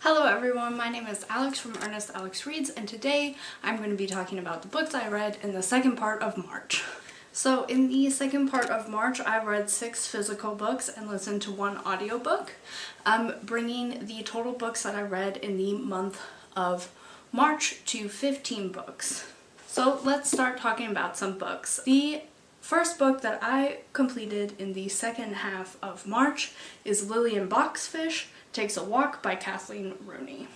Hello everyone, my name is Alex from Ernest Alex Reads, and today I'm going to be talking about the books I read in the second part of March. So in the second part of March, I read 6 physical books and listened to 1 audiobook, bringing the total books that I read in the month of March to 15 books. So let's start talking about some books. The first book that I completed in the second half of March is Lillian Boxfish Takes a Walk by Kathleen Rooney.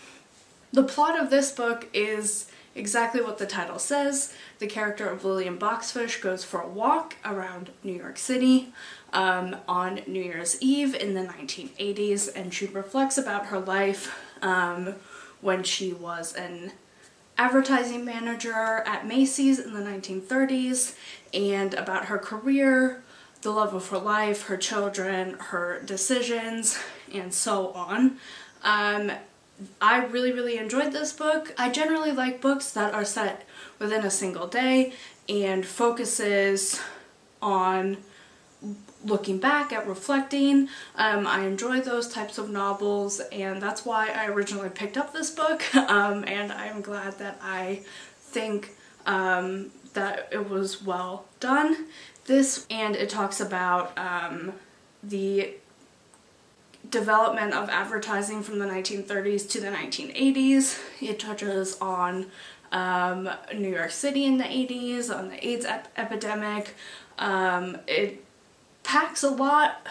The plot of this book is exactly what the title says. The character of Lillian Boxfish goes for a walk around New York City on New Year's Eve in the 1980s, and she reflects about her life when she was an advertising manager at Macy's in the 1930s, and about her career, the love of her life, her children, her decisions, and so on. I really enjoyed this book. I generally like books that are set within a single day and focuses on looking back at reflecting. I enjoy those types of novels, and that's why I originally picked up this book, and I'm glad that I think that it was well done. It talks about the development of advertising from the 1930s to the 1980s. It touches on New York City in the 80s, on the AIDS epidemic. It packs a lot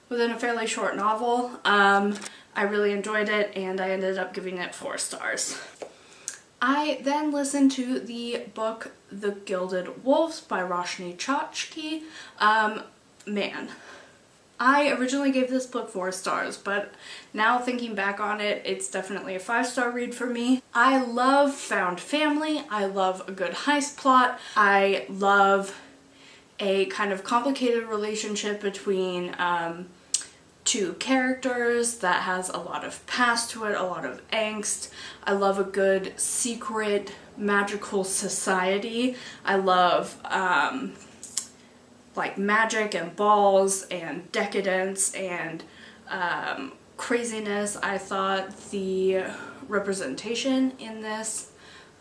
within a fairly short novel. I really enjoyed it, and I ended up giving it 4 stars. I then listened to the book The Gilded Wolfs by Roshni Chokshi. Man, I originally gave this book 4 stars, but now thinking back on it, it's definitely a 5-star read for me. I love found family. I love a good heist plot. I love a kind of complicated relationship between 2 characters that has a lot of past to it, a lot of angst. I love a good secret magical society. I love like magic and balls and decadence and craziness. I thought the representation in this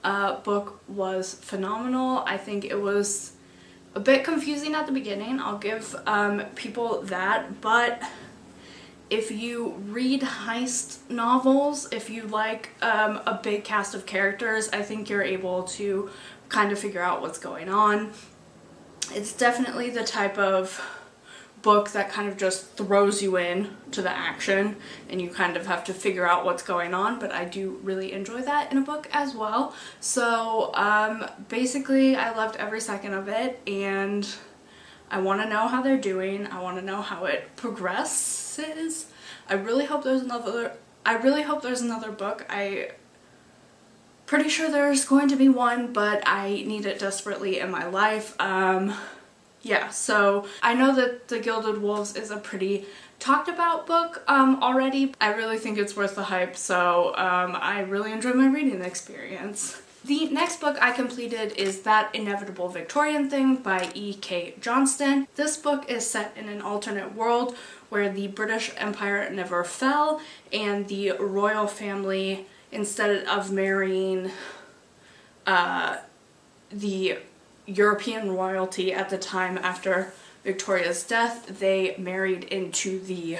book was phenomenal. I think it was a bit confusing at the beginning, I'll give people that, but if you read heist novels, if you like a big cast of characters, I think you're able to kind of figure out what's going on. It's definitely the type of book that kind of just throws you in to the action and you kind of have to figure out what's going on, but I do really enjoy that in a book as well. So basically I loved every second of it, and I want to know how they're doing. I want to know how it progresses. I really hope there's another book. I'm pretty sure there's going to be one, but I need it desperately in my life. Yeah, so I know that The Gilded Wolves is a pretty talked about book already. I really think it's worth the hype, so I really enjoyed my reading experience. The next book I completed is That Inevitable Victorian Thing by E.K. Johnston. This book is set in an alternate world where the British Empire never fell, and the royal family, instead of marrying the European royalty at the time after Victoria's death, they married into the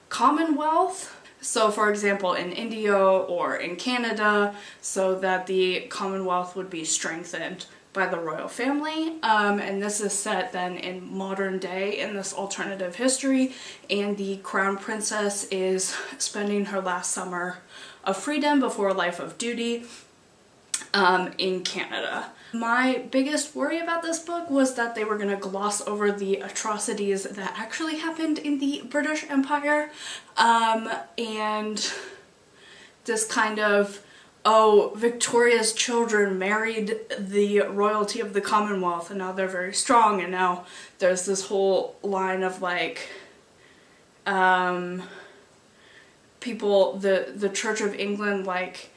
Commonwealth. So for example, in India or in Canada, so that the Commonwealth would be strengthened by the royal family. And this is set then in modern day in this alternative history, and the crown princess is spending her last summer of freedom before a life of duty in Canada. My biggest worry about this book was that they were going to gloss over the atrocities that actually happened in the British Empire, and this kind of, oh, Victoria's children married the royalty of the Commonwealth and now they're very strong, and now there's this whole line of like people, the Church of England like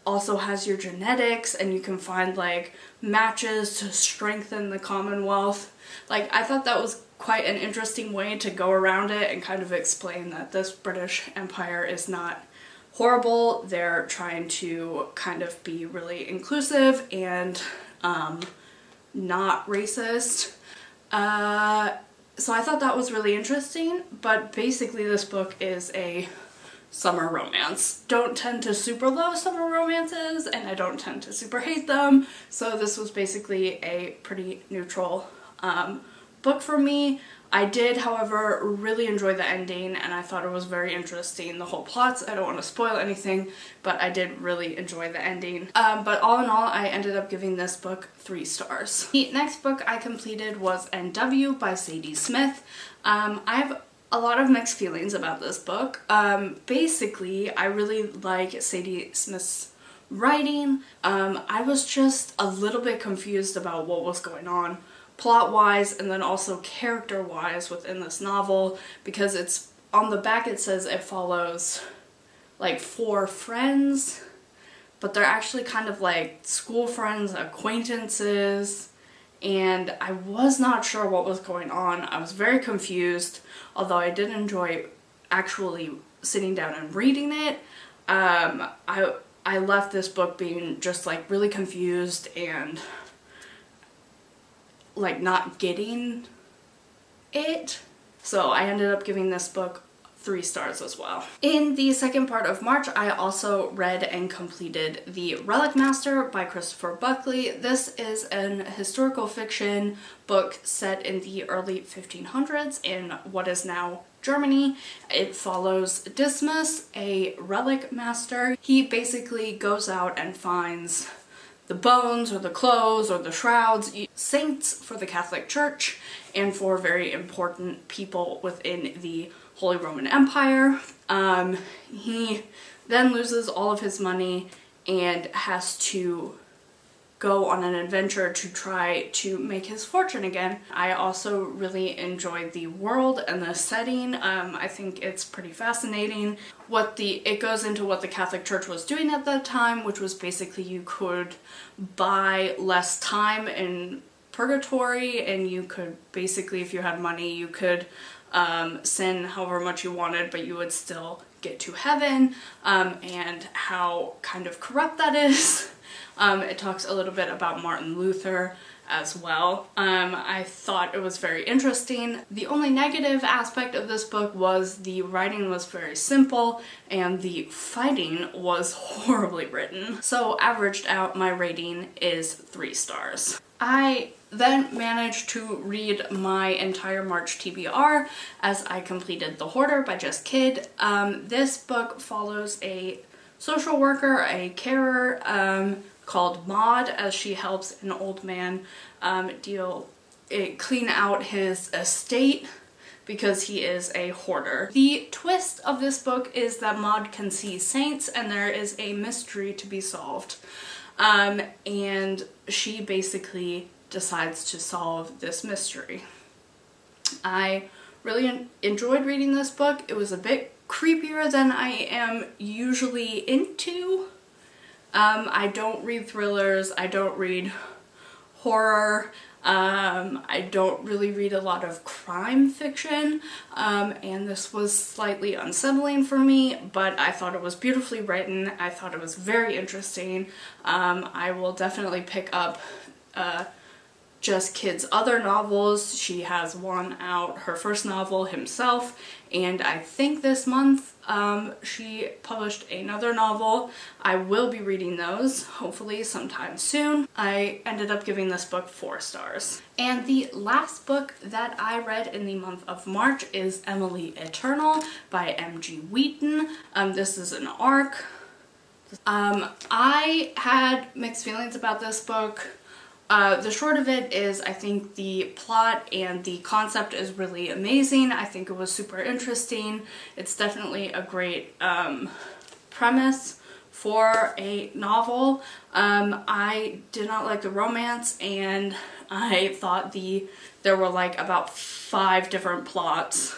also has your genetics, and you can find like matches to strengthen the Commonwealth. Like, I thought that was quite an interesting way to go around it and kind of explain that this British Empire is not horrible. They're trying to kind of be really inclusive and not racist. So I thought that was really interesting, but basically this book is a summer romance. Don't tend to super love summer romances, and I don't tend to super hate them, so this was basically a pretty neutral book for me. I did, however, really enjoy the ending, and I thought it was very interesting. The whole plots, I don't want to spoil anything, but I did really enjoy the ending. But all in all, I ended up giving this book 3 stars. The next book I completed was N.W. by Sadie Smith. I have a lot of mixed feelings about this book. Basically, I really like Sadie Smith's writing. I was just a little bit confused about what was going on plot-wise and then also character-wise within this novel, because it's on the back it says it follows like 4 friends, but they're actually kind of like school friends, acquaintances, and I was not sure what was going on. I was very confused, although I did enjoy actually sitting down and reading it. I left this book being just like really confused and like not getting it. So I ended up giving this book 3 stars as well. In the second part of March, I also read and completed The Relic Master by Christopher Buckley. This is an historical fiction book set in the early 1500s in what is now Germany. It follows Dismas, a relic master. He basically goes out and finds the bones or the clothes or the shrouds, saints for the Catholic Church and for very important people within the Holy Roman Empire. He then loses all of his money and has to go on an adventure to try to make his fortune again. I also really enjoyed the world and the setting. I think it's pretty fascinating. It goes into what the Catholic Church was doing at that time, which was basically you could buy less time in purgatory, and you could basically, if you had money, you could sin however much you wanted, but you would still get to heaven, and how kind of corrupt that is. It talks a little bit about Martin Luther as well. I thought it was very interesting. The only negative aspect of this book was the writing was very simple and the fighting was horribly written. So averaged out, my rating is 3 stars. I then managed to read my entire March TBR as I completed The Hoarder by Just Kid. This book follows a social worker, a carer, called Maud, as she helps an old man clean out his estate because he is a hoarder. The twist of this book is that Maud can see saints and there is a mystery to be solved. And she basically decides to solve this mystery. I really enjoyed reading this book. It was a bit creepier than I am usually into. I don't read thrillers, I don't read horror, I don't really read a lot of crime fiction, and this was slightly unsettling for me, but I thought it was beautifully written. I thought it was very interesting. I will definitely pick up Just Kid's other novels. She has one out, her first novel, Himself, and I think this month she published another novel. I will be reading those, hopefully sometime soon. I ended up giving this book 4 stars. And the last book that I read in the month of March is Emily Eternal by M.G. Wheaton. This is an arc. I had mixed feelings about this book. The short of it is I think the plot and the concept is really amazing. I think it was super interesting. It's definitely a great premise for a novel. I did not like the romance, and I thought there were like about 5 different plots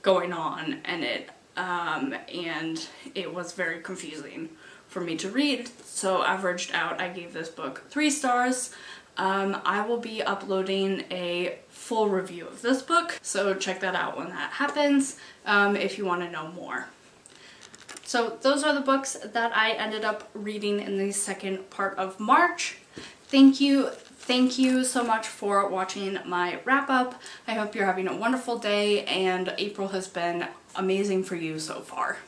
going on in it, and it was very confusing for me to read. So averaged out, I gave this book 3 stars. I will be uploading a full review of this book, so check that out when that happens if you want to know more. So those are the books that I ended up reading in the second part of March. Thank you so much for watching my wrap up. I hope you're having a wonderful day and April has been amazing for you so far.